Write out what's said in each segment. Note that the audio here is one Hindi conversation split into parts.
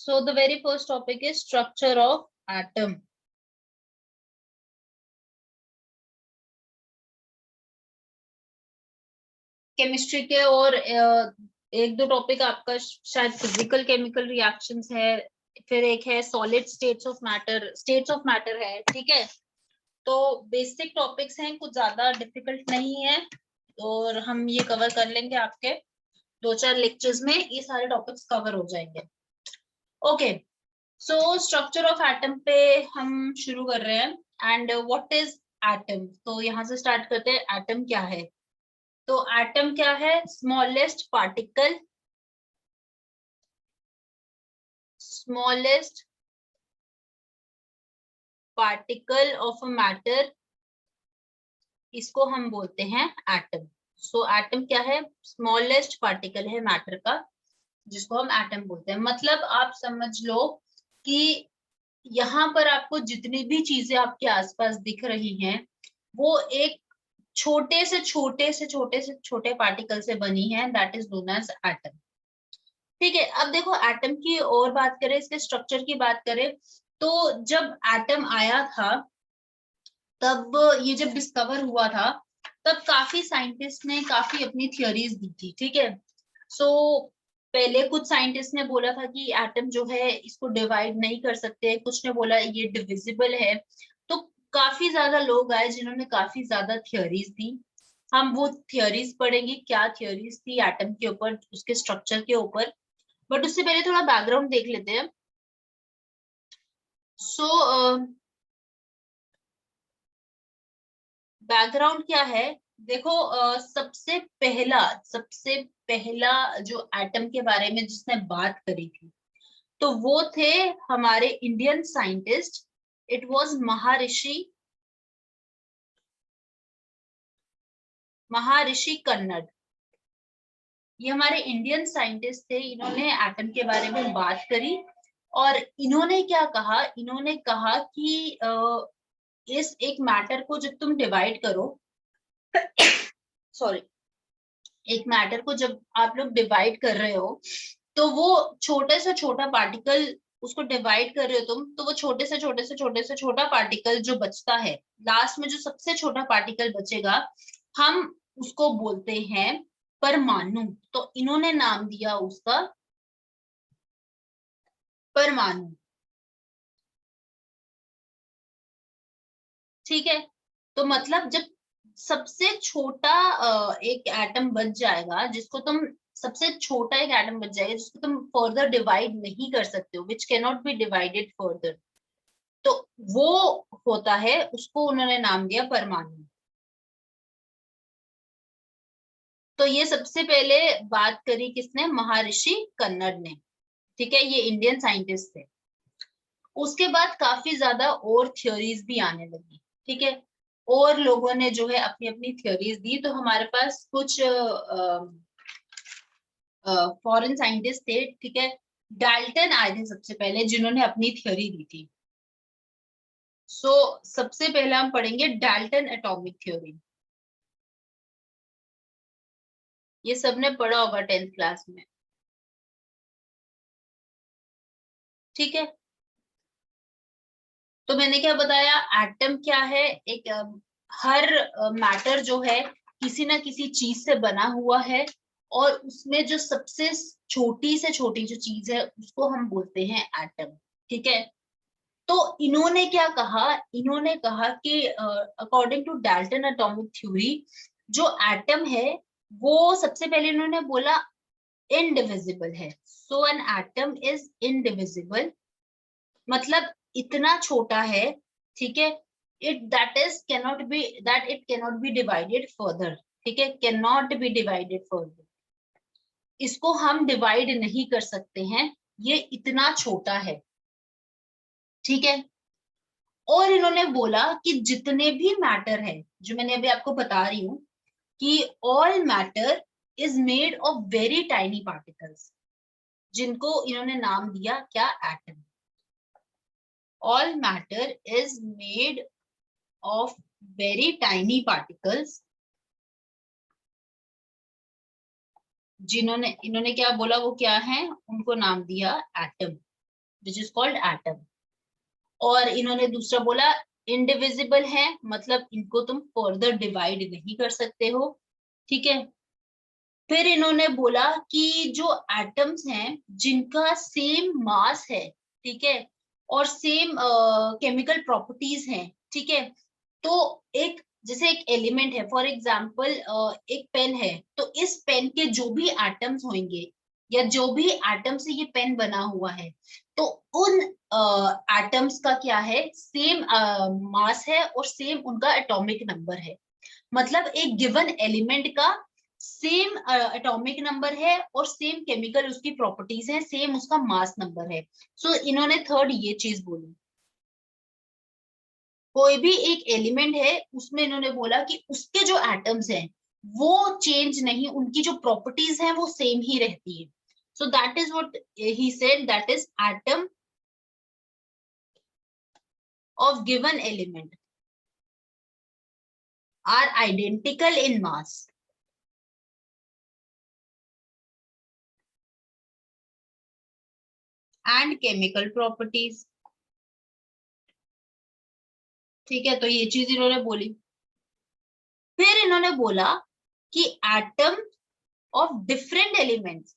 So the very first topic is structure of atom. Chemistry के और एक दो टॉपिक आपका शायद फिजिकल केमिकल रिएक्शंस है, फिर एक है सॉलिड स्टेट्स ऑफ मैटर है, ठीक है। तो बेसिक टॉपिक्स हैं, कुछ ज्यादा डिफिकल्ट नहीं है और हम ये कवर कर लेंगे, आपके 2-4 लेक्चर्स में ये सारे टॉपिक्स कवर हो जाएंगे। Okay, so structure of atom पे हम शुरू कर रहे हैं। एंड व्हाट इज एटम, तो यहाँ से स्टार्ट करते हैं। एटम क्या है? तो एटम क्या है? Smallest particle of a matter, इसको हम बोलते हैं एटम। सो एटम क्या है? स्मॉलेस्ट पार्टिकल है मैटर का, जिसको हम एटम बोलते हैं। मतलब आप समझ लो कि यहाँ पर आपको जितनी भी चीजें आपके आसपास दिख रही हैं, वो एक छोटे पार्टिकल से बनी है, that is known as atom. ठीक है, अब देखो एटम की और बात करें, इसके स्ट्रक्चर की बात करें, तो जब एटम आया था, तब ये जब डिस्कवर हुआ था, तब काफी साइंटिस्ट ने काफी अपनी थियोरीज दी थी, ठीक है। सो पहले कुछ साइंटिस्ट ने बोला था कि एटम जो है इसको डिवाइड नहीं कर सकते, कुछ ने बोला ये डिविजिबल है। तो काफी ज्यादा लोग आए जिन्होंने काफी ज्यादा थियोरीज दी। हम वो थियोरीज पढ़ेंगे, क्या थियोरीज थी एटम के ऊपर, उसके स्ट्रक्चर के ऊपर। बट उससे पहले थोड़ा बैकग्राउंड देख लेते हैं। सो बैकग्राउंड क्या है? देखो, सबसे पहला जो एटम के बारे में जिसने बात करी थी, तो वो थे हमारे Indian scientist. It was Maharshi cornered. ये हमारे इंडियन साइंटिस्ट थे, इन्होंने एटम के बारे में बात करी। और इन्होंने क्या कहा? इन्होंने कहा कि इस एक मैटर को जब तुम डिवाइड करो सॉरी, एक मैटर को जब आप लोग डिवाइड कर रहे हो, तो वो छोटे से छोटा पार्टिकल, उसको डिवाइड कर रहे हो तुम, तो वो छोटे से छोटा पार्टिकल जो बचता है, लास्ट में जो सबसे छोटा पार्टिकल बचेगा, हम उसको बोलते हैं परमाणु। तो इन्होंने नाम दिया उसका परमाणु, ठीक है। तो मतलब जब सबसे छोटा एक एटम बच जाएगा, जिसको तुम सबसे छोटा एक एटम बच जाएगा जिसको तुम फर्दर डिवाइड नहीं कर सकते हो, which can not be divided further, तो वो होता है, उसको उन्होंने नाम दिया परमाणु। तो ये सबसे पहले बात करी किसने? महर्षि कन्नड ने, ठीक है। ये इंडियन साइंटिस्ट थे। उसके बाद काफी ज्यादा और थ्योरीज भी आने लगी, ठीक है। और लोगों ने जो है अपनी अपनी थ्योरीज दी। तो हमारे पास कुछ फॉरेन साइंटिस्ट थे, ठीक है। डाल्टन आए थे सबसे पहले, जिन्होंने अपनी थ्योरी दी थी। सो सबसे पहले हम पढ़ेंगे डाल्टन एटॉमिक थ्योरी। ये सबने पढ़ा होगा 10th क्लास में, ठीक है। तो मैंने क्या बताया, एटम क्या है? एक हर मैटर जो है किसी ना किसी चीज से बना हुआ है, और उसमें जो सबसे छोटी से छोटी जो चीज है उसको हम बोलते हैं एटम, ठीक है। तो इन्होंने क्या कहा? इन्होंने कहा कि according to Dalton atomic theory, जो एटम है वो सबसे पहले इन्होंने बोला इनडिविजिबल है। So an atom is indivisible, मतलब इतना छोटा है, ठीक है। It cannot be divided further, ठीक है। Can not be divided further, इसको हम डिवाइड नहीं कर सकते हैं, ये इतना छोटा है, ठीक है। और इन्होंने बोला कि जितने भी मैटर है, जो मैंने अभी आपको बता रही हूं, कि all matter is made of very tiny particles, जिनको इन्होंने नाम दिया क्या? Atom. All matter is made of very tiny particles, इन्होंने क्या बोला, वो क्या है? उनको नाम दिया atom. Which is called atom. और इन्होंने दूसरा बोला इनडिविजिबल है, मतलब इनको तुम फर्दर डिवाइड नहीं कर सकते हो, ठीक है। फिर इन्होंने बोला कि जो एटम्स हैं जिनका सेम मास है, ठीक है, और सेम केमिकल प्रॉपर्टीज हैं, ठीक है, तो एक जैसे एक एलिमेंट है, फॉर एग्जांपल एक पेन है, तो इस पेन के जो भी एटम्स होंगे या जो भी एटम से ये पेन बना हुआ है, तो उन एटम्स का क्या है, सेम मास है और सेम उनका एटॉमिक नंबर है। मतलब एक गिवन एलिमेंट का सेम एटॉमिक नंबर है और सेम केमिकल उसकी प्रॉपर्टीज है, सेम उसका मास नंबर है। सो इन्होंने थर्ड ये चीज बोली। कोई भी एक एलिमेंट है उसमें इन्होंने बोला कि उसके जो एटम्स हैं वो चेंज नहीं, उनकी जो प्रॉपर्टीज हैं वो सेम ही रहती है। So that is what he said, that is atom of given element are identical in mass and chemical properties। ठीक है, तो ये चीज इन्होंने बोली। फिर इन्होंने बोला कि एटम ऑफ डिफरेंट एलिमेंट्स,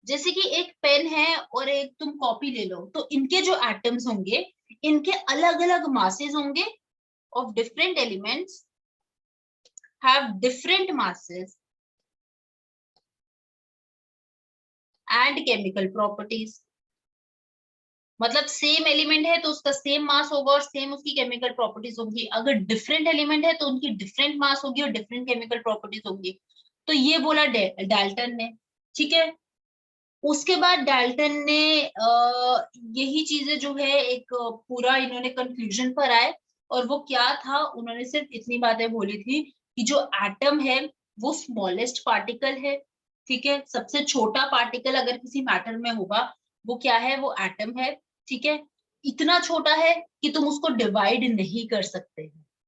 जैसे कि एक पेन है और एक तुम कॉपी ले लो, तो इनके जो एटम्स होंगे इनके अलग अलग मासेस होंगे, of different elements have different masses and chemical properties. मतलब सेम एलिमेंट है तो उसका सेम मास होगा और सेम उसकी केमिकल प्रॉपर्टीज होंगी। अगर डिफरेंट एलिमेंट है तो उनकी डिफरेंट मास होगी और डिफरेंट केमिकल प्रॉपर्टीज होंगी। तो ये बोला डाल्टन ने, ठीक है। उसके बाद डाल्टन ने यही चीजें जो है एक पूरा इन्होंने कंक्लूजन पर आए, और वो क्या था, उन्होंने सिर्फ इतनी बातें बोली थी कि जो एटम है वो स्मॉलेस्ट पार्टिकल है, ठीक है। सबसे छोटा पार्टिकल अगर किसी मैटर में होगा वो क्या है, वो एटम है, ठीक है। इतना छोटा है कि तुम उसको डिवाइड नहीं कर सकते,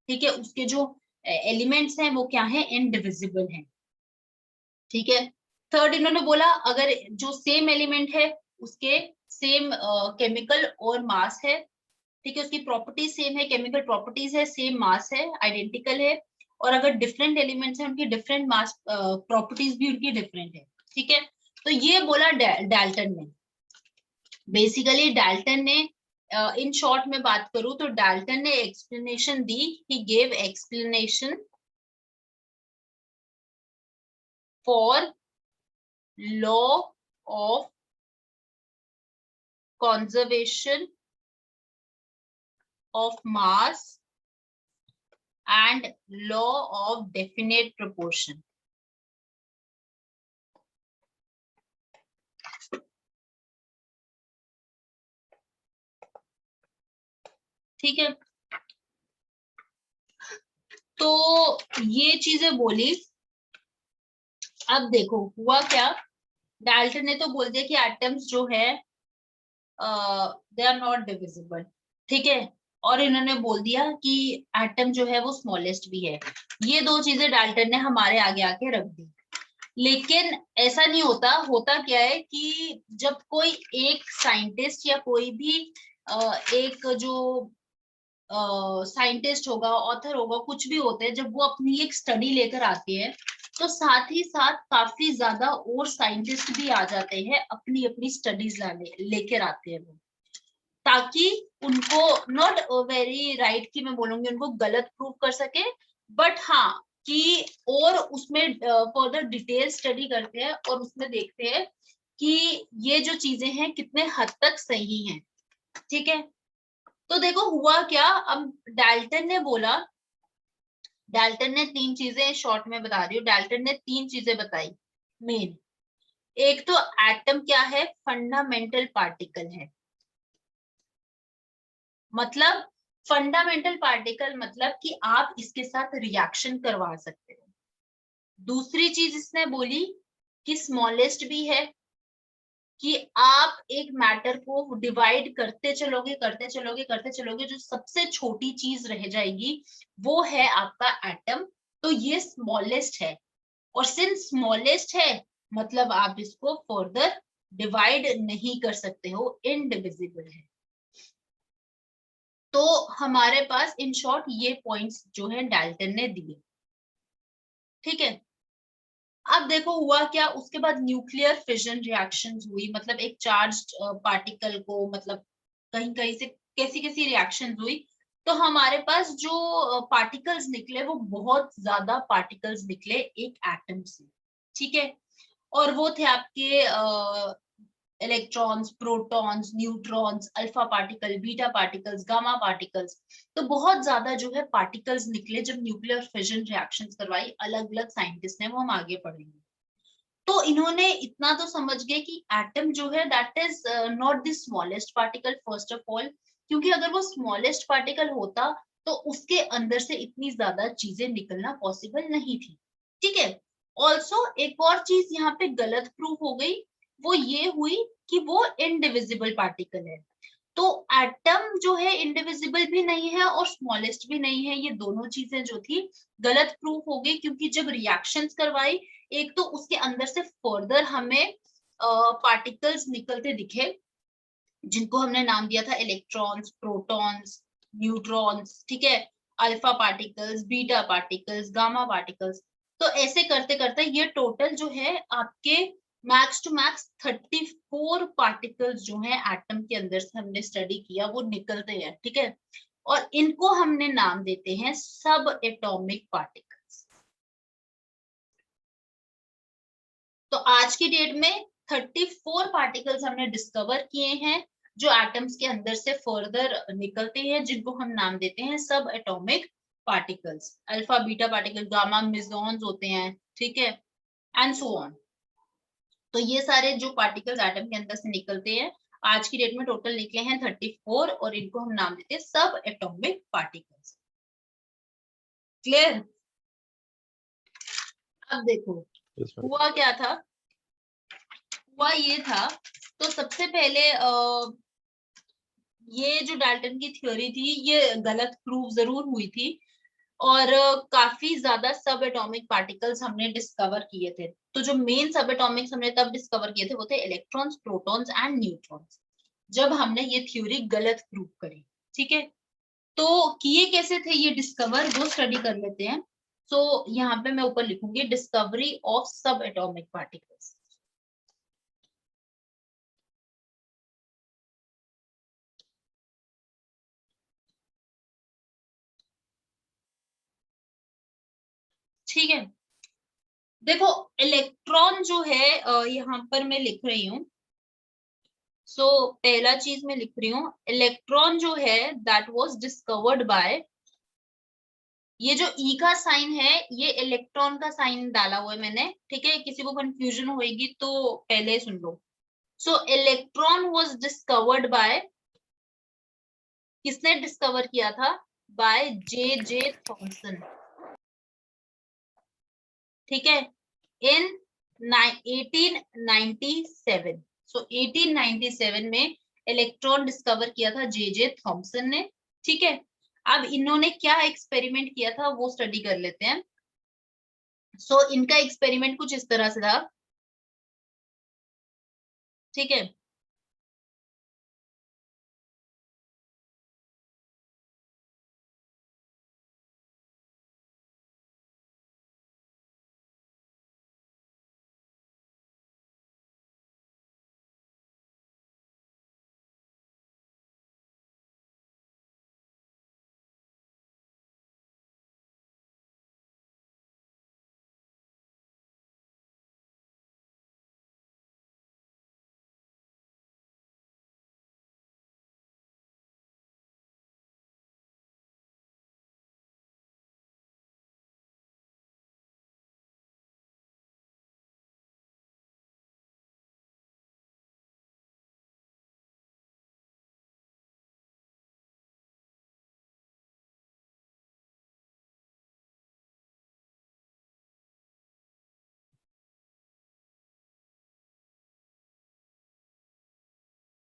ठीक है। उसके जो एलिमेंट्स हैं वो क्या है, इनडिविजिबल हैं, ठीक है। थर्ड इन्होंने बोला अगर जो सेम एलिमेंट है उसके सेम केमिकल और मास है, ठीक है, उसकी प्रॉपर्टीज सेम है, केमिकल प्रॉपर्टीज है, सेम मास है, आइडेंटिकल है। और अगर डिफरेंट एलिमेंट्स हैं उनकी डिफरेंट मास प्रॉपर्टीज भी उनकी डिफरेंट है, ठीक है। तो ये बोला डाल्टन ने। बेसिकली डाल्टन ने इन शॉर्ट में बात करूं तो डाल्टन ने explanation the, he gave explanation for law of conservation of mass and law of definite proportion। ठीक है, तो ये चीजें बोली। अब देखो हुआ क्या, डाल्टन ने तो बोल दिया कि एटम्स जो है दे आर नॉट डिविजिबल, ठीक है। और इन्होंने बोल दिया कि एटम जो है वो स्मॉलेस्ट भी है। ये दो चीजें डाल्टन ने हमारे आगे आके रख दी। लेकिन ऐसा नहीं होता, होता क्या है कि जब कोई एक साइंटिस्ट या कोई भी एक जो साइंटिस्ट होगा, ऑथर होगा, कुछ भी होते हैं, जब वो अपनी एक स्टडी लेकर आते हैं तो साथ ही साथ काफी ज्यादा और साइंटिस्ट भी आ जाते हैं, अपनी अपनी स्टडीज लाने लेकर आते हैं वो, ताकि उनको नॉट वेरी राइट की मैं बोलूंगी उनको गलत प्रूव कर सके, बट हाँ कि और उसमें फर्दर डिटेल स्टडी करते हैं और उसमें देखते हैं कि ये जो चीजें हैं कितने हद तक सही हैं, ठीक है। तो देखो हुआ क्या, अब डाल्टन ने बोला, डाल्टन ने तीन चीजें शॉर्ट में बता रही हूँ, डाल्टन ने तीन चीजें बताई मेन। एक तो एटम क्या है, फंडामेंटल पार्टिकल है, मतलब फंडामेंटल पार्टिकल मतलब कि आप इसके साथ रिएक्शन करवा सकते हो। दूसरी चीज इसने बोली कि स्मॉलेस्ट भी है, कि आप एक मैटर को डिवाइड करते चलोगे करते चलोगे करते चलोगे, जो सबसे छोटी चीज रह जाएगी वो है आपका एटम। तो ये स्मॉलेस्ट है, और सिंस स्मॉलेस्ट है मतलब आप इसको फर्दर डिवाइड नहीं कर सकते हो, इनडिविजिबल है। तो हमारे पास इन शॉर्ट ये पॉइंट्स जो है डाल्टन ने दिए। ठीक है, अब देखो हुआ क्या, उसके बाद न्यूक्लियर फिजन रिएक्शंस हुई, मतलब एक चार्ज पार्टिकल को, मतलब कहीं कहीं से कैसी कैसी रिएक्शंस हुई, तो हमारे पास जो पार्टिकल्स निकले वो बहुत ज्यादा पार्टिकल्स निकले एक एटम से। ठीक है, और वो थे आपके electrons, protons, neutrons, alpha particle, beta particles, gamma particles. तो बहुत ज्यादा जो है पार्टिकल्स निकले जब न्यूक्लियर फिजन रिएक्शंस करवाई अलग अलग साइंटिस्ट ने, वो हम आगे पढ़ेंगे। तो इन्होंने इतना तो समझ गए कि एटम जो है that is not the smallest particle first of all, क्योंकि अगर वो स्मॉलेस्ट पार्टिकल होता तो उसके अंदर से इतनी ज्यादा चीजें निकलना पॉसिबल नहीं थी। ठीक है, ऑल्सो एक और चीज यहाँ पे गलत प्रूफ हो गई, वो ये हुई कि वो इनडिविजिबल पार्टिकल है। तो एटम जो है इंडिविजिबल भी नहीं है और स्मॉलेस्ट भी नहीं है, ये दोनों चीजें जो थी गलत प्रूफ हो गई, क्योंकि जब रिएक्शंस करवाई एक तो उसके अंदर से फर्दर हमें पार्टिकल्स निकलते दिखे, जिनको हमने नाम दिया था इलेक्ट्रॉन्स, प्रोटॉन्स, न्यूट्रॉन्स। ठीक है, alpha particles, beta particles, gamma particles. तो ऐसे करते करते ये टोटल जो है आपके मैक्स टू मैक्स 34 पार्टिकल्स जो है एटम के अंदर से हमने स्टडी किया वो निकलते हैं। ठीक है, और इनको हमने नाम देते हैं सब एटॉमिक पार्टिकल्स। तो आज की डेट में 34 पार्टिकल्स हमने डिस्कवर किए हैं जो एटम्स के अंदर से फर्दर निकलते हैं, जिनको हम नाम देते हैं सब atomic particles. Alpha, beta particle, gamma, mesons होते हैं। ठीक है, एंड सो ऑन। तो ये सारे जो पार्टिकल्स एटम के अंदर से निकलते हैं आज की डेट में टोटल निकले हैं 34, और इनको हम नाम देते हैं सब एटॉमिक पार्टिकल्स। क्लियर? अब देखो हुआ क्या था, हुआ ये था, तो सबसे पहले ये जो डाल्टन की थ्योरी थी ये गलत प्रूव जरूर हुई थी, और काफी ज्यादा सब एटॉमिक पार्टिकल्स हमने डिस्कवर किए थे। तो जो मेन सब एटॉमिक्स हमने तब डिस्कवर किए थे वो थे इलेक्ट्रॉन्स, प्रोटॉन्स एंड न्यूट्रॉन्स, जब हमने ये थ्योरी गलत प्रूव करी। ठीक है, तो किए कैसे थे ये डिस्कवर, वो स्टडी कर लेते हैं। सो यहाँ पे मैं ऊपर लिखूंगी डिस्कवरी ऑफ सब एटॉमिक पार्टिकल्स। ठीक है, देखो इलेक्ट्रॉन जो है यहाँ पर मैं लिख रही हूँ। सो पहला चीज मैं लिख रही हूँ, इलेक्ट्रॉन जो है दैट वाज डिस्कवर्ड बाय, ये जो ई का साइन है ये इलेक्ट्रॉन का साइन डाला हुआ है मैंने। ठीक है, किसी को कंफ्यूजन होगी तो पहले सुन लो। So electron was discovered by, किसने डिस्कवर किया था, बाय जे जे थॉमसन। ठीक है, इन 1897। सो 1897 में इलेक्ट्रॉन डिस्कवर किया था जे जे थॉमसन ने। ठीक है, अब इन्होंने क्या एक्सपेरिमेंट किया था वो स्टडी कर लेते हैं। सो इनका एक्सपेरिमेंट कुछ इस तरह से था। ठीक है,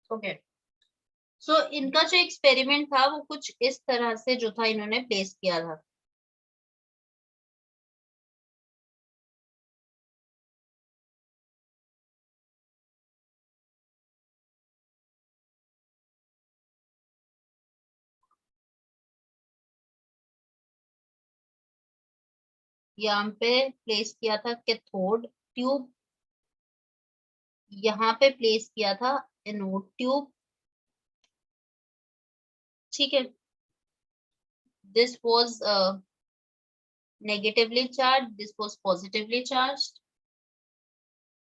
ओके। सो इनका जो एक्सपेरिमेंट था वो कुछ इस तरह से जो था इन्होंने प्लेस किया था। यहाँ पे प्लेस किया था कैथोड ट्यूब, यहाँ पे प्लेस किया था एनोड ट्यूब, ठीक है। This was negatively charge, this was positively charge,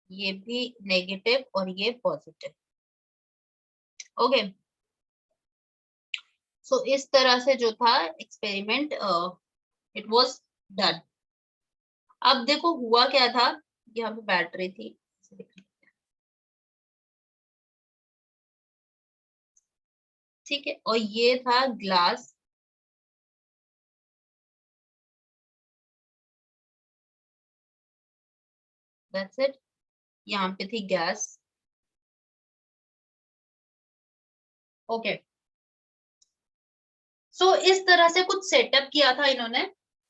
ये भी नेगेटिव और ये पॉजिटिव। ओके, सो इस तरह से जो था एक्सपेरिमेंट इट वाज डन। अब देखो हुआ क्या था, यहाँ पे बैटरी थी, ठीक है, और ये था ग्लास, दैट्स इट। यहाँ पे थी गैस, ओके। सो इस तरह से कुछ सेटअप किया था इन्होंने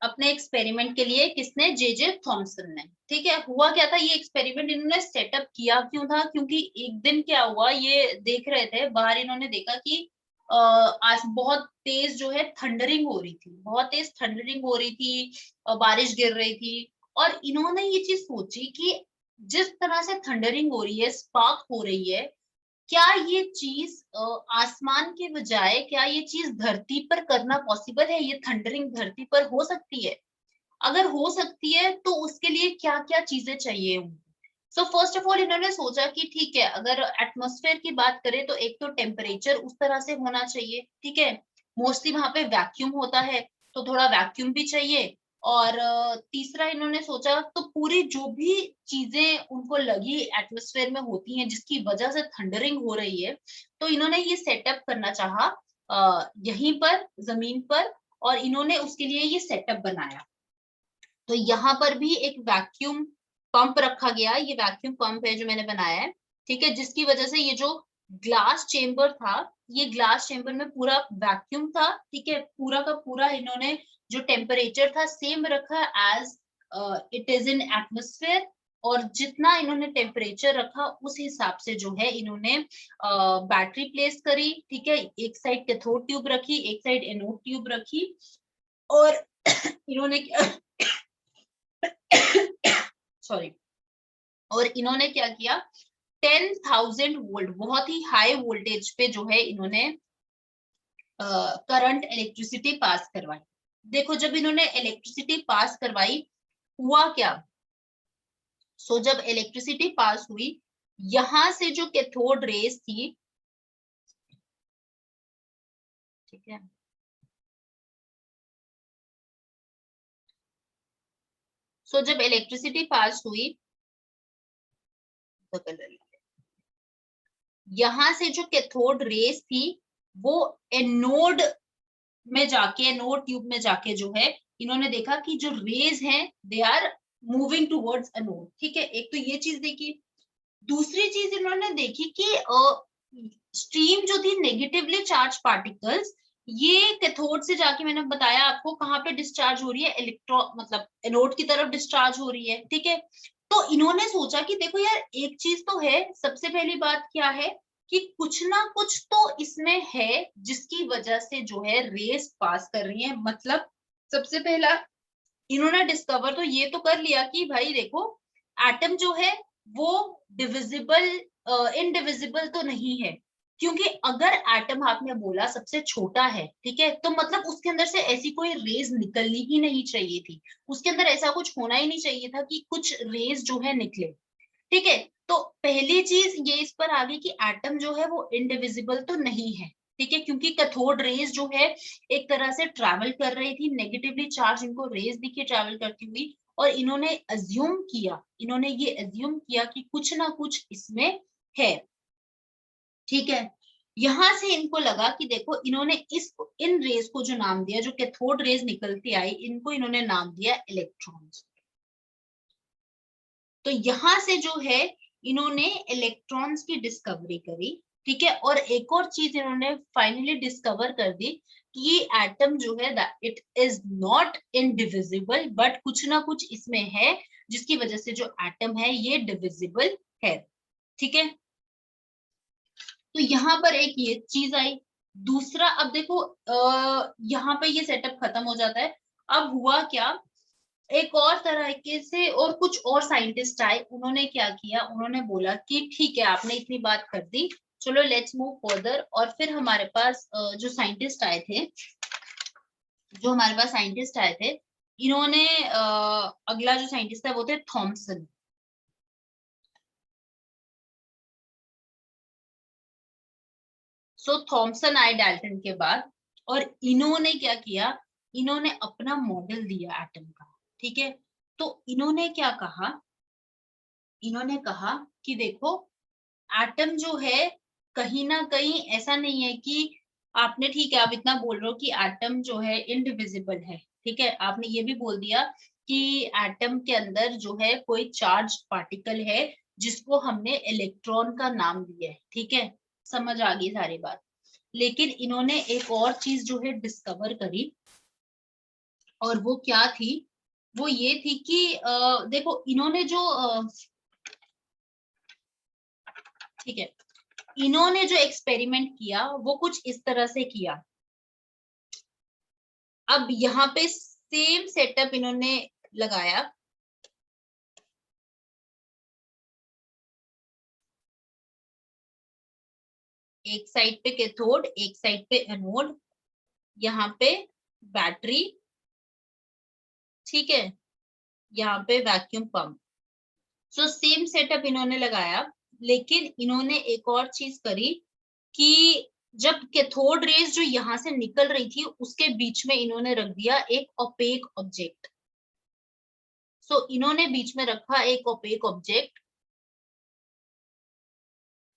अपने एक्सपेरिमेंट के लिए, किसने, जे थॉमसन ने, ठीक है। हुआ क्या था, ये एक्सपेरिमेंट इन्होंने सेटअप किया क्यों था, क्योंकि एक दिन क्या हुआ, ये देख रहे थे बाहर, इन्होंने देखा कि आज बहुत तेज जो है थंडरिंग हो रही थी, बहुत तेज थंडरिंग हो रही थी, बारिश गिर रही थी। और इन्होंने ये चीज सोची कि जिस तरह से थंडरिंग हो रही है, स्पार्क हो रही है, क्या ये चीज आसमान के बजाय क्या ये चीज धरती पर करना पॉसिबल है, ये थंडरिंग धरती पर हो सकती है? अगर हो सकती है तो उसके लिए क्या क्या चीजें चाहिए होंगी। सो फर्स्ट ऑफ ऑल इन्होंने सोचा कि ठीक है, अगर एटमॉस्फेयर की बात करें तो एक तो टेम्परेचर उस तरह से होना चाहिए, ठीक है। मोस्टली वहां पे वैक्यूम होता है, तो थोड़ा वैक्यूम भी चाहिए। और तीसरा इन्होंने सोचा, तो पूरी जो भी चीजें उनको लगी एटमॉस्फेयर में होती हैं जिसकी वजह से थंडरिंग हो रही है, तो इन्होंने ये सेटअप करना चाहा यहीं पर जमीन पर, और इन्होंने उसके लिए ये सेटअप बनाया। तो यहाँ पर भी एक वैक्यूम पंप रखा गया, ये वैक्यूम पंप है जो मैंने बनाया है, ठीक है, जिसकी वजह से ये जो ग्लास चेम्बर था, ये ग्लास चेम्बर में पूरा वैक्यूम था, ठीक है, पूरा का पूरा इन्होंने जो टेम्परेचर था सेम रखा as it is in atmosphere. और जितना इन्होंने टेम्परेचर रखा उस हिसाब से जो है इन्होंने बैटरी प्लेस करी, ठीक है, एक साइड कैथोड ट्यूब रखी, एक साइड एनोड ट्यूब रखी। और इन्होंने सॉरी, और इन्होंने क्या किया, 10,000 वोल्ट, बहुत ही हाई वोल्टेज पे जो है इन्होंने करंट इलेक्ट्रिसिटी पास करवाई। देखो जब इन्होंने इलेक्ट्रिसिटी पास करवाई, हुआ क्या, सो जब इलेक्ट्रिसिटी पास हुई, यहां से जो कैथोड रेस थी, ठीक है, सो जब इलेक्ट्रिसिटी पास हुई, तो यहां से जो कैथोड रेस थी वो एनोड में जाके, एनोड ट्यूब में जाके जो है इन्होंने देखा कि जो रेज हैं they are moving towards anode, ठीक है, एक तो ये चीज देखी। दूसरी चीज इन्होंने देखी कि स्ट्रीम जो थी नेगेटिवली चार्ज पार्टिकल्स, ये कैथोड से जाके, मैंने बताया आपको कहाँ पे डिस्चार्ज हो रही है, इलेक्ट्रॉन मतलब एनोड की तरफ डिस्चार्ज हो रही है, ठीक है। तो इन्होंने सोचा कि देखो यार, एक चीज तो है, सबसे पहली बात क्या है कि कुछ ना कुछ तो इसमें है जिसकी वजह से जो है रेस पास कर रही है। मतलब सबसे पहला इन्होंने डिस्कवर तो ये तो कर लिया कि भाई देखो, एटम जो है वो डिविजिबल, इनडिविजिबल तो नहीं है, क्योंकि अगर एटम आपने बोला सबसे छोटा है, ठीक है, तो मतलब उसके अंदर से ऐसी कोई रेज निकलनी ही नहीं चाहिए थी, उसके अंदर ऐसा कुछ होना ही नहीं चाहिए था कि कुछ रेज जो है निकले, ठीक है। तो पहली चीज ये इस पर आ गई कि एटम जो है वो इनडिविजिबल तो नहीं है, ठीक है, क्योंकि कैथोड रेज जो है एक तरह से ट्रैवल कर रही थी, नेगेटिवली चार्ज इनको रेज दिखी ट्रैवल करती हुई, और इन्होंने ये अज्यूम किया कि कुछ ना कुछ इसमें है, ठीक है। यहां से इनको लगा कि देखो, इन्होंने इन रेज को जो नाम दिया, जो कैथोड रेज निकलती आई, इनको इन्होंने नाम दिया इलेक्ट्रॉन्स। तो यहां से जो है इन्होंने इलेक्ट्रॉन्स की डिस्कवरी करी, ठीक है। और एक और चीज इन्होंने फाइनली डिस्कवर कर दी कि ये एटम जो है it is not indivisible, but कुछ ना कुछ इसमें है जिसकी वजह से जो एटम है ये डिविजिबल है, ठीक है। तो यहाँ पर एक ये चीज आई। दूसरा, अब देखो यहाँ पे ये सेटअप खत्म हो जाता है। अब हुआ क्या, एक और तरीके से और कुछ और साइंटिस्ट आए, उन्होंने क्या किया, उन्होंने बोला कि ठीक है आपने इतनी बात कर दी, चलो लेट्स मूव फर्दर। और फिर हमारे पास जो साइंटिस्ट आए थे, इन्होंने अगला जो साइंटिस्ट था वो थे थॉमसन। सो थॉमसन आए डाल्टन के बाद, और इन्होंने क्या किया, इन्होंने अपना मॉडल दिया एटम का। ठीक है, तो इन्होंने क्या कहा, इन्होंने कहा कि देखो एटम जो है कहीं ना कहीं ऐसा नहीं है कि आपने, ठीक है आप इतना बोल रहे हो कि एटम जो है इनडिविजिबल है, ठीक है, आपने ये भी बोल दिया कि एटम के अंदर जो है कोई चार्ज पार्टिकल है जिसको हमने इलेक्ट्रॉन का नाम दिया है, ठीक है, समझ आ गई सारी बात। लेकिन इन्होंने एक और चीज जो है डिस्कवर करी, और वो क्या थी, वो ये थी कि देखो इन्होंने जो ठीक है, इन्होंने जो एक्सपेरिमेंट किया वो कुछ इस तरह से किया। अब यहाँ पे सेम सेटअप इन्होंने लगाया, एक साइड पे कैथोड, एक साइड पे एनोड, यहाँ पे बैटरी, ठीक है, यहाँ पे vacuum pump. So same setup इन्होंने लगाया, लेकिन इन्होंने एक और चीज करी कि जब कैथोड रेज जो यहाँ से निकल रही थी उसके बीच में इन्होंने रख दिया एक ओपेक ऑब्जेक्ट। सो इन्होंने बीच में रखा एक ओपेक ऑब्जेक्ट,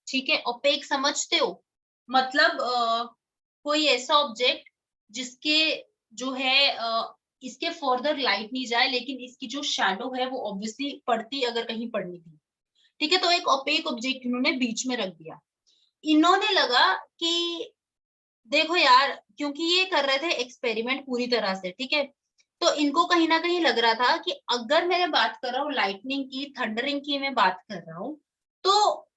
ठीक है, ओपेक समझते हो, मतलब कोई ऐसा ऑब्जेक्ट जिसके जो है इसके फर्दर लाइट नहीं जाए, लेकिन इसकी जो शैडो है वो ऑब्वियसली पड़ती अगर कहीं पड़नी थी, ठीक है, तो एक ओपेक ऑब्जेक्ट इन्होंने बीच में रख दिया। इन्होंने लगा कि देखो यार, क्योंकि ये कर रहे थे एक्सपेरिमेंट पूरी तरह से, ठीक है, तो इनको कहीं ना कहीं लग रहा था कि अगर मैं बात कर रहा हूँ लाइटनिंग की, थंडरिंग की मैं बात कर रहा हूँ, तो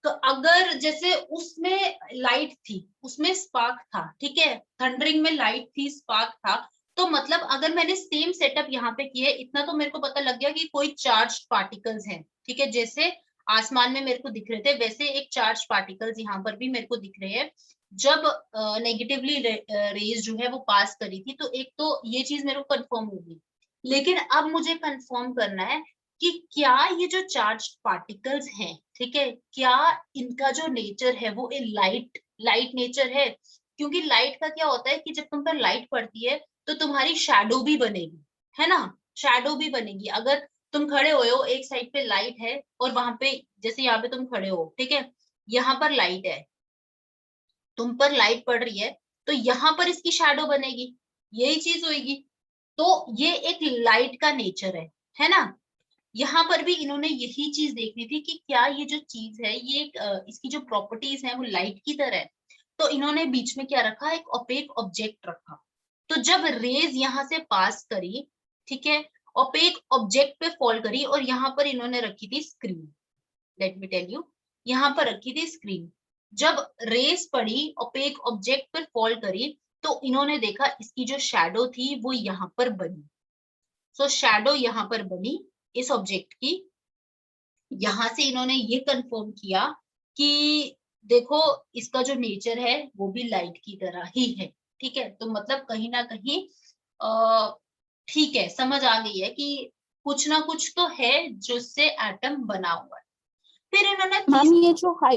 अगर जैसे उसमें लाइट थी, उसमें स्पार्क था, ठीक है, थंडरिंग में लाइट थी, स्पार्क था, तो मतलब अगर मैंने सेम सेटअप यहाँ पे किया, इतना तो मेरे को पता लग गया कि कोई चार्ज पार्टिकल्स हैं, ठीक है, जैसे आसमान में मेरे को दिख रहे थे वैसे एक चार्ज पार्टिकल्स यहाँ पर भी मेरे को दिख रहे हैं। जब नेगेटिवली रेज जो है वो पास करी थी, तो एक तो ये चीज मेरे को कंफर्म होगी, लेकिन अब मुझे कंफर्म करना है कि क्या ये जो चार्ज पार्टिकल्स हैं, ठीक है, क्या इनका जो नेचर है वो लाइट लाइट नेचर है, क्योंकि लाइट का क्या होता है कि जब तुम पर लाइट पड़ती है तो तुम्हारी शैडो भी बनेगी, है ना, शैडो भी बनेगी। अगर तुम खड़े हुए हो, एक साइड पे लाइट है और वहां पे, जैसे यहाँ पे तुम खड़े हो, ठीक है, यहाँ पर लाइट है, तुम पर लाइट पड़ रही है, तो यहाँ पर इसकी शैडो बनेगी, यही चीज होगी। तो ये एक लाइट का नेचर है ना। यहाँ पर भी इन्होंने यही चीज देखनी थी कि क्या ये जो चीज है ये इसकी जो प्रॉपर्टीज है वो लाइट की तरह है। तो इन्होंने बीच में क्या रखा, एक ओपेक ऑब्जेक्ट रखा। तो जब रेज यहाँ से पास करी, ठीक है, ओपेक ऑब्जेक्ट पे फॉल करी, और यहाँ पर इन्होंने रखी थी screen, let me tell you, यहाँ पर रखी थी स्क्रीन। जब रेस पड़ी ओपेक ऑब्जेक्ट पर फॉल करी, तो इन्होंने देखा इसकी जो शैडो थी वो यहाँ पर बनी। सो शैडो यहाँ पर बनी इस ऑब्जेक्ट की। यहां से इन्होंने ये कंफर्म किया कि देखो इसका जो नेचर है वो भी लाइट की तरह ही है, ठीक है, तो मतलब कहीं ना कहीं ठीक है, समझ आ गई है कि कुछ ना कुछ तो है जिससे एटम बना हुआ है। फिर इन्होंने मैम तीसरा, मैम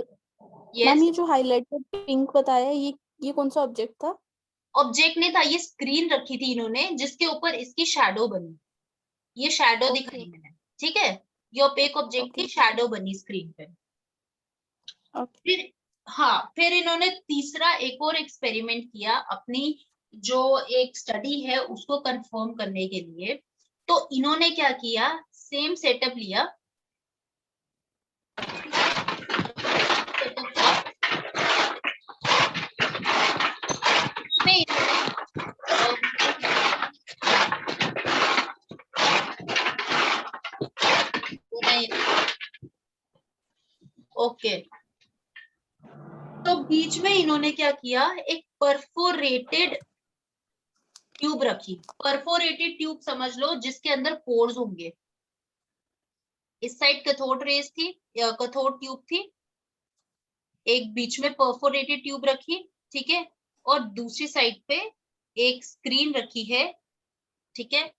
यस, ये जो हाइलाइटेड पिंक बताया, ये कौन सा ऑब्जेक्ट था? ऑब्जेक्ट नहीं था, ये स्क्रीन रखी थी इन्होंने जिसके ऊपर इसकी शैडो बनी, ये शैडो ओके दिखाई मैंने, ठीक है, ये ओपेक ऑब्जेक्ट ओके की शैडो बनी स्क्रीन पे। ओके। फिर हाँ, फिर इन्होंने तीसरा एक और एक्सपेरिमेंट किया अपनी जो एक स्टडी है उसको कंफर्म करने के लिए। तो इन्होंने क्या किया, सेम सेटअप लिया, सेटअप था, इसमें इन्होंने ओके, तो बीच में इन्होंने क्या किया, एक परफोरेटेड ट्यूब रखी, परफोरेटेड ट्यूब समझ लो जिसके अंदर पोर्स होंगे। इस साइड कैथोड रेज थी, कैथोड ट्यूब थी, एक बीच में परफोरेटेड ट्यूब रखी, ठीक है, और दूसरी साइड पे एक स्क्रीन रखी है, ठीक है।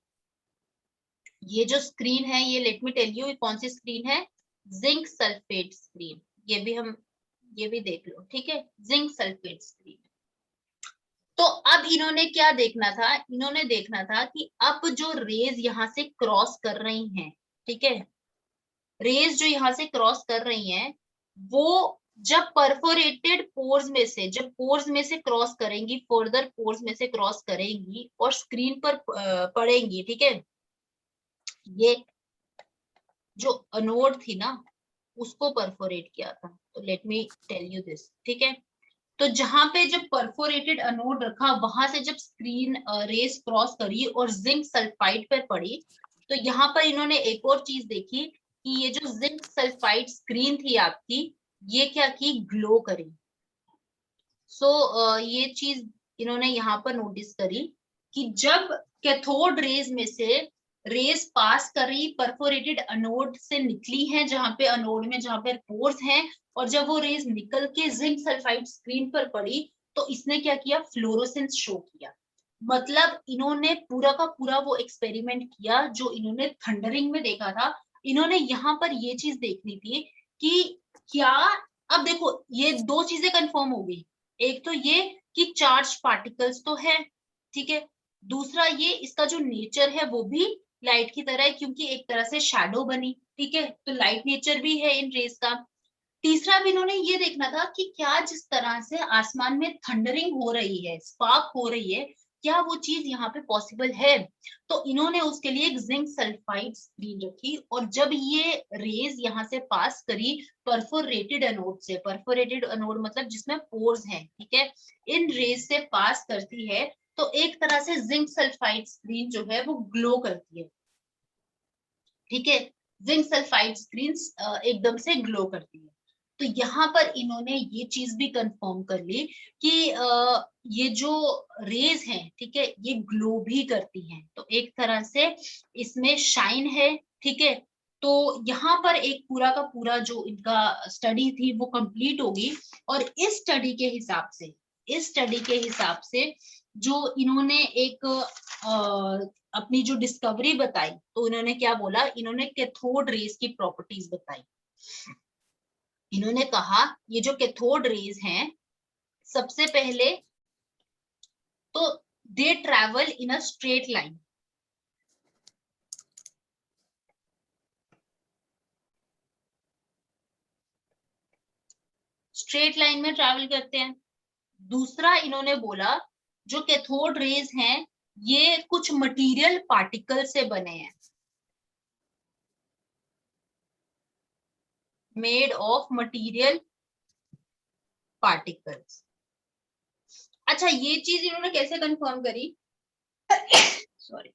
ये जो स्क्रीन है, ये लेट मी टेल यू ये कौन सी स्क्रीन है, जिंक सल्फेट स्क्रीन। ये भी देख लो, ठीक है, जिंक सल्फेट स्क्रीन। तो अब इन्होंने क्या देखना था, इन्होंने देखना था कि अब जो रेज यहाँ से क्रॉस कर रही हैं, ठीक है, रेज जो यहाँ से क्रॉस कर रही हैं, वो जब परफोरेटेड पोर्स में से, जब पोर्स में से क्रॉस करेंगी, फर्दर पोर्स में से क्रॉस करेंगी और स्क्रीन पर पड़ेंगी, ठीक है, ये जो अनोड थी ना उसको परफोरेट किया था। तो let me tell you this, ठीक है। तो जहां पे जब परफोरेटेड अनोड रखा, वहां से जब स्क्रीन रेस क्रॉस करी और जिंक सल्फाइड पर पड़ी, तो यहाँ पर इन्होंने एक और चीज देखी कि ये जो जिंक सल्फाइड स्क्रीन थी आपकी, ये क्या की, ग्लो करी। ये चीज इन्होंने यहाँ पर नोटिस करी कि जब कैथोड रेज में से रेज पास करी, परफोरेटेड अनोड से निकली है, जहां पे अनोड में जहां पे पोर्स हैं, और जब वो रेज निकल के जिंक सल्फाइड स्क्रीन पर पड़ी, तो इसने क्या किया, फ्लोरोसेंस शो किया। मतलब इन्होंने पूरा का पूरा वो एक्सपेरिमेंट किया जो इन्होंने थंडरिंग में देखा था। इन्होंने यहाँ पर ये चीज देखनी थी कि क्या, अब देखो ये दो चीजें कंफर्म हो गई, एक तो ये कि चार्ज पार्टिकल्स तो है, ठीक है, दूसरा ये इसका जो नेचर है वो भी लाइट की तरह है, क्योंकि एक तरह से शैडो बनी, ठीक है, तो लाइट नेचर भी है इन रेस का। तीसरा भी इन्होंने ये देखना था कि क्या जिस तरह से आसमान में थंडरिंग हो रही है, स्पार्क हो रही है, क्या वो चीज यहाँ पे पॉसिबल है। तो इन्होंने उसके लिए एक जिंक सल्फाइड स्क्रीन रखी, और जब ये रेज यहाँ से पास करी परफोरेटेड अनोड से, परफोरेटेड अनोड मतलब जिसमें पोर्स हैं, ठीक है, इन रेज से पास करती है, तो एक तरह से जिंक सल्फाइड स्क्रीन जो है वो ग्लो करती है, ठीक है, जिंक सल्फाइड स्क्रीन एकदम से ग्लो करती है। तो यहाँ पर इन्होंने ये चीज भी कंफर्म कर ली कि ये जो रेज हैं, ठीक है, ये ग्लो भी करती हैं, तो एक तरह से इसमें शाइन है, ठीक है। तो यहाँ पर एक पूरा का पूरा जो इनका स्टडी थी वो कंप्लीट होगी, और इस स्टडी के हिसाब से, इस स्टडी के हिसाब से जो इन्होंने एक अपनी जो डिस्कवरी बताई, तो इन्होंने क्या बोला, इन्होंने कैथोड रेज की प्रॉपर्टीज बताई। इन्होंने कहा ये जो कैथोड रेज हैं, सबसे पहले तो दे travel in a straight line, straight line में ट्रैवल करते हैं। दूसरा इन्होंने बोला जो कैथोड रेज हैं ये कुछ मटेरियल पार्टिकल से बने हैं, मेड ऑफ मटेरियल पार्टिकल्स। अच्छा, ये चीज इन्होंने कैसे कंफर्म करी, सॉरी,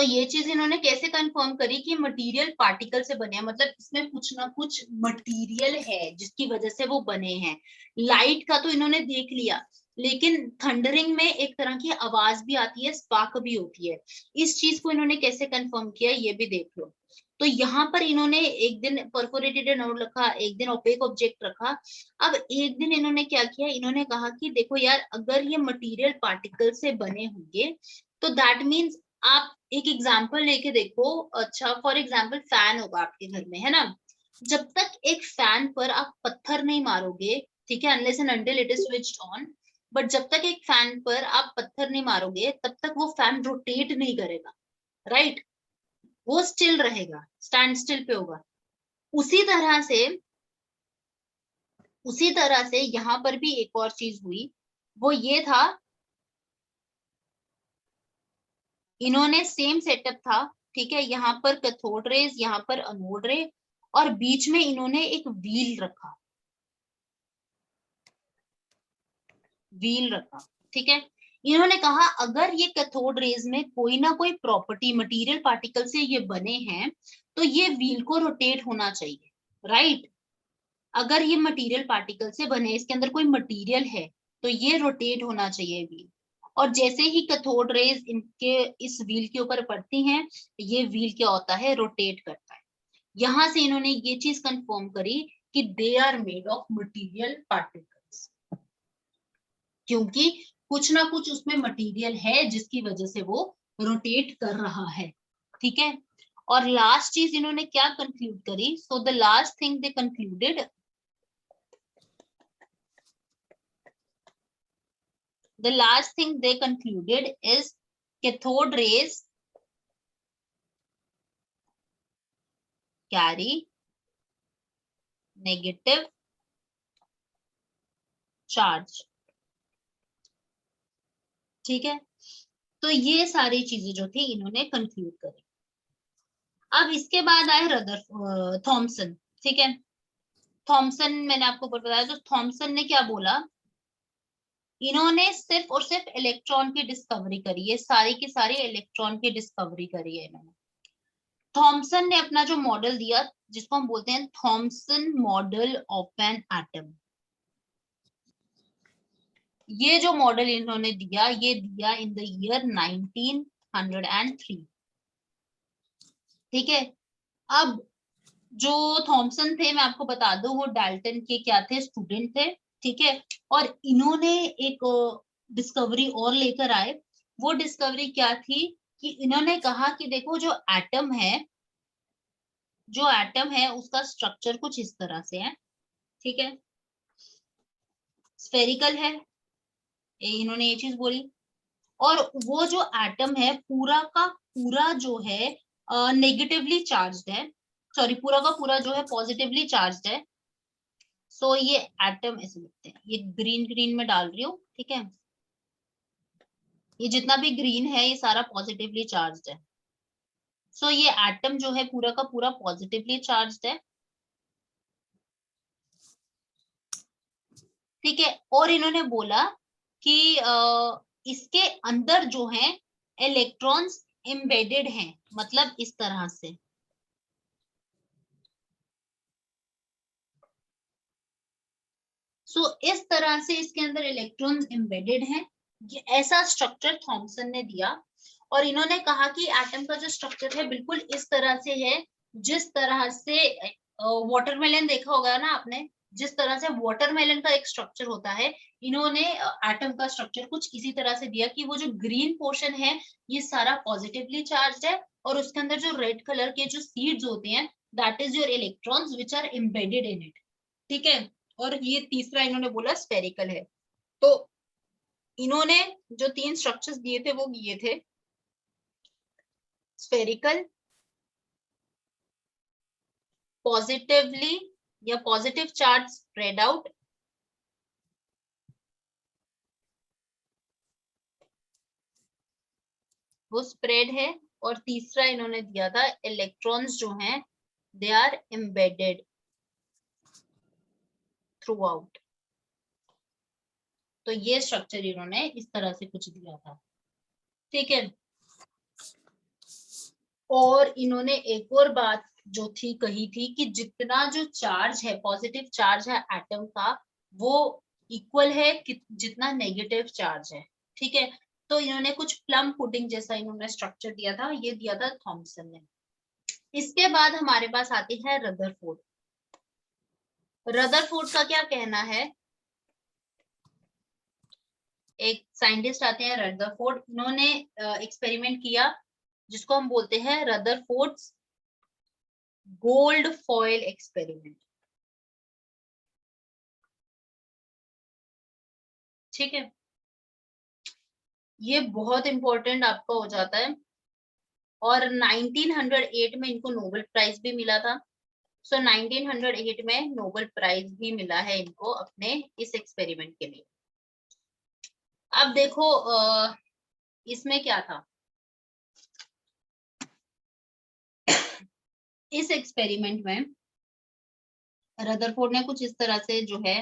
ये चीज इन्होंने कैसे कंफर्म करी कि मटेरियल पार्टिकल से बने हैं, मतलब इसमें कुछ ना कुछ मटेरियल है जिसकी वजह से वो बने हैं। लाइट का तो इन्होंने देख लिया, लेकिन थंडरिंग में एक तरह की आवाज भी आती है, स्पार्क भी होती है। इस चीज को इन्होंने कैसे कंफर्म किया ये भी देख लो। तो यहाँ पर इन्होंने एक दिन परफोरेटेड नोड रखा, एक दिन ओपेक ऑब्जेक्ट रखा। अब एक दिन इन्होंने क्या किया, इन्होंने कहा कि देखो यार, अगर ये मटेरियल पार्टिकल से बने होंगे तो दैट मीन्स, आप एक एग्जाम्पल लेके देखो। अच्छा, फॉर एग्जाम्पल फैन होगा आपके घर में, है ना, जब तक एक फैन पर आप पत्थर नहीं मारोगे, ठीक है, unless and until it is switched on, but जब तक एक फैन पर आप पत्थर नहीं मारोगे तब तक वो फैन रोटेट नहीं करेगा, राइट, वो स्टिल रहेगा, स्टैंड स्टिल पे होगा। उसी तरह से यहाँ पर भी एक और चीज हुई, वो ये था, इन्होंने सेम सेटअप था, ठीक है, यहाँ पर कैथोड रेज, यहाँ पर एनोड रे, और बीच में इन्होंने एक व्हील रखा, ठीक है। इन्होंने कहा अगर ये कैथोड रेज में कोई ना कोई प्रॉपर्टी मटेरियल पार्टिकल से ये बने हैं, तो ये व्हील को रोटेट होना चाहिए, राइट। अगर ये मटेरियल पार्टिकल से बने, इसके अंदर कोई मटेरियल है, तो ये रोटेट होना चाहिए व्हील। और जैसे ही कैथोड रेज इनके इस व्हील के ऊपर पड़ती हैं, ये व्हील क्या होता है, रोटेट करता है। यहां से इन्होंने ये चीज कंफर्म करी कि they are made of material particles, क्योंकि कुछ ना कुछ उसमें मटेरियल है जिसकी वजह से वो रोटेट कर रहा है। ठीक है, और लास्ट चीज इन्होंने क्या कंक्लूड करी, so the last thing they concluded, the last thing they concluded is cathode rays carry negative charge। ठीक है, तो ये सारी चीजें जो थी इन्होंने कंक्लूड करी। अब इसके बाद आए रदर थॉमसन। ठीक है, थॉमसन मैंने आपको बताया, तो थॉमसन ने क्या बोला, इन्होंने सिर्फ और सिर्फ इलेक्ट्रॉन की डिस्कवरी करी है, सारी की सारी इलेक्ट्रॉन की डिस्कवरी करी है इन्होंने। थॉमसन ने अपना जो मॉडल दिया, जिसको हम बोलते हैं Thompson model of an atom, ये जो मॉडल इन्होंने दिया, ये दिया इन द ईयर 1903। ठीक है, अब जो थॉमसन थे, मैं आपको बता दूं, वो डाल्टन के क्या थे, स्टूडेंट थे। ठीक है, और इन्होंने एक डिस्कवरी और लेकर आए। वो डिस्कवरी क्या थी कि इन्होंने कहा कि देखो जो एटम है, जो एटम है उसका स्ट्रक्चर कुछ इस तरह से है। ठीक है, स्फेरिकल है, इन्होंने ये चीज बोली। और वो जो एटम है पूरा का पूरा जो है नेगेटिवली चार्ज्ड है, सॉरी पूरा का पूरा जो है पॉजिटिवली चार्ज्ड है। सो ये एटम ऐसे लिखते हैं, ये ग्रीन ग्रीन में डाल रही हूँ। ठीक है, ये जितना भी ग्रीन है ये सारा पॉजिटिवली चार्ज्ड है। सो ये एटम जो है पूरा का पूरा पॉजिटिवली चार्ज्ड है। ठीक है, और इन्होंने बोला कि इसके अंदर जो है इलेक्ट्रॉन्स एम्बेडेड हैं, मतलब इस तरह से। सो इस तरह से इसके अंदर इलेक्ट्रॉन्स एम्बेडेड हैं। ये ऐसा स्ट्रक्चर थॉमसन ने दिया, और इन्होंने कहा कि एटम का जो स्ट्रक्चर है बिल्कुल इस तरह से है, जिस तरह से वाटरमेलन देखा होगा ना आपने, जिस तरह से वाटरमेलन का एक स्ट्रक्चर होता है, इन्होंने एटम का स्ट्रक्चर कुछ इसी तरह से दिया कि वो जो ग्रीन पोर्शन है ये सारा पॉजिटिवली चार्ज्ड है, और उसके अंदर जो रेड कलर के जो सीड्स होते हैं, that is your electrons which are embedded in it. ठीक है, और ये तीसरा इन्होंने बोला स्फेरिकल है। तो इन्होंने जो 3 स्ट्रक्चर्स दिए थे वो ये थे, स्फेरिकल, पॉजिटिवली या पॉजिटिव चार्ज स्प्रेड आउट, वो स्प्रेड है, और तीसरा इन्होंने दिया था इलेक्ट्रॉन्स जो हैं they are embedded throughout. तो ये स्ट्रक्चर इन्होंने इस तरह से कुछ दिया था। ठीक है, और इन्होंने एक और बात जो थी कही थी कि जितना जो चार्ज है, पॉजिटिव चार्ज है एटम का, वो इक्वल है जितना नेगेटिव चार्ज है। ठीक है, तो इन्होंने कुछ प्लम पुडिंग जैसा इन्होंने स्ट्रक्चर दिया था, ये दिया था थॉमसन ने। इसके बाद हमारे पास आती है रदरफोर्ड। रदरफोर्ड का क्या कहना है, एक साइंटिस्ट आते हैं रदरफोर्ड, इन्होंने एक्सपेरिमेंट किया जिसको हम बोलते हैं रदरफोर्ड्स गोल्ड फॉयल एक्सपेरिमेंट। ठीक है, ये बहुत इंपॉर्टेंट आपका हो जाता है, और 1908 में इनको नोबेल प्राइज भी मिला था। सो 1908 में नोबेल प्राइज भी मिला है इनको अपने इस एक्सपेरिमेंट के लिए। अब देखो इसमें क्या था, इस एक्सपेरिमेंट में रदरफोर्ड ने कुछ इस तरह से जो है